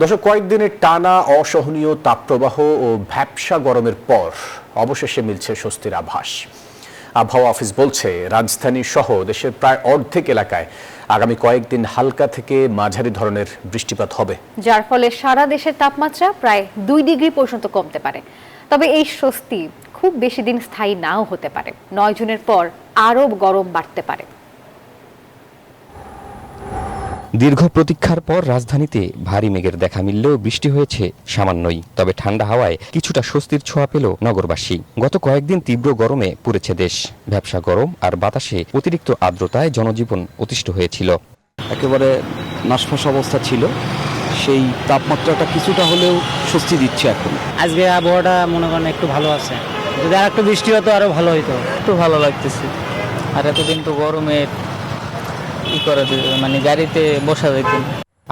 দর্শক, কয়েকদিনের টানা অসহনীয় তাপপ্রবাহ ও ভ্যাপসা গরমের পর অবশেষে মিলছে স্বস্তির আভাস। আবহাওয়া অফিস বলছে, রাজধানী সহ দেশের প্রায় অর্ধেক এলাকায় আগামী কয়েকদিন হালকা থেকে মাঝারি ধরনের বৃষ্টিপাত হবে, যার ফলে সারা দেশের তাপমাত্রা প্রায় 2 ডিগ্রি পর্যন্ত কমতে পারে। তবে এই স্বস্তি খুব বেশি দিন স্থায়ী নাও হতে পারে। 9 জুনের পর আরও গরম বাড়তে পারে। দীর্ঘ প্রতীক্ষার পর রাজধানীতে ভারী মেঘের দেখা মিললেও বৃষ্টি হয়েছে সামান্যই। তবে ঠান্ডা হাওয়ায় কিছুটা স্বস্তির ছোঁয়া পেল নগরবাসী। গত কয়েকদিন তীব্র গরমে পুড়েছে দেশ। ভ্যাপসা গরম আর বাতাসে অতিরিক্ত আর্দ্রতায় জনজীবন অতিষ্ঠ হয়েছিল। একেবারে নাশফাস অবস্থা ছিল, সেই তাপমাত্রাটা কিছুটা হলেও স্বস্তি দিচ্ছে এখন। আজকে আবহাওয়াটা মনে করেন একটু ভালো আছে, যদি আর একটু বৃষ্টি হতো আরো ভালো হতো। একটু ভালো লাগতেছে। আর এতদিন তো গরমে কি করে মানে গাড়িতে বসা যেত।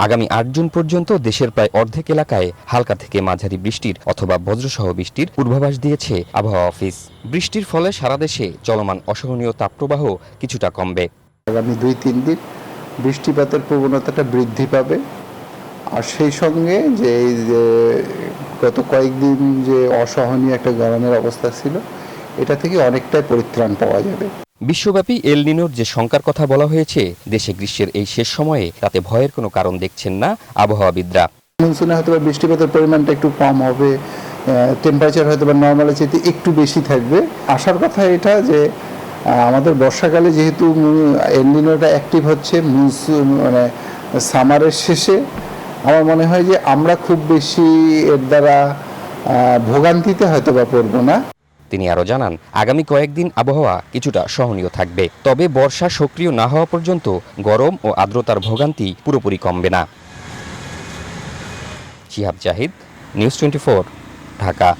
আগামী 8 জুন পর্যন্ত দেশের প্রায় অর্ধেক এলাকায় হালকা থেকে মাঝারি বৃষ্টির অথবা বজ্রসহ বৃষ্টির পূর্বাভাস দিয়েছে আবহাওয়া অফিস। বৃষ্টির ফলে সারা দেশে চলমান অসহনীয় তাপপ্রবাহ কিছুটা কমবে। আগামী 2-3 দিন বৃষ্টিপাতের প্রবণতাটা বৃদ্ধি পাবে। আর সেই সঙ্গে যে গত কয়েকদিন যে অসহনীয় একটা গরমের অবস্থা ছিল, এটা থেকে অনেকটাই পরিত্রাণ পাওয়া যাবে। বিশ্বব্যাপী এল নিনোর যে শঙ্কার কথা বলা হয়েছে, দেশে গ্রীষ্মের এই শেষ সময়ে তাতে ভয়ের কোনো কারণ দেখছেন না আবহাওয়াবিদরা। মনসুনে হয়তো বৃষ্টিপাতের পরিমাণটা একটু কম হবে, টেম্পারেচার হয়তো বা নর্মালের চাইতে একটু বেশি থাকবে। আসার কথা এটা যে আমাদের বর্ষাকালে যেহেতু এল নিনোটা অ্যাক্টিভ হচ্ছে মানে সামারের শেষে, আমার মনে হয় যে আমরা খুব বেশি এর দ্বারা ভোগান্তিতে হয়তো বা পড়বো না। তিনি আরও জানান, আগামী কয়েকদিন আবহাওয়া কিছুটা সহনীয় থাকবে। তবে বর্ষা সক্রিয় না হওয়া পর্যন্ত গরম ও আর্দ্রতার ভোগান্তি পুরোপুরি কমবে না। শিহাব জাহিদ, নিউজ 24, ঢাকা।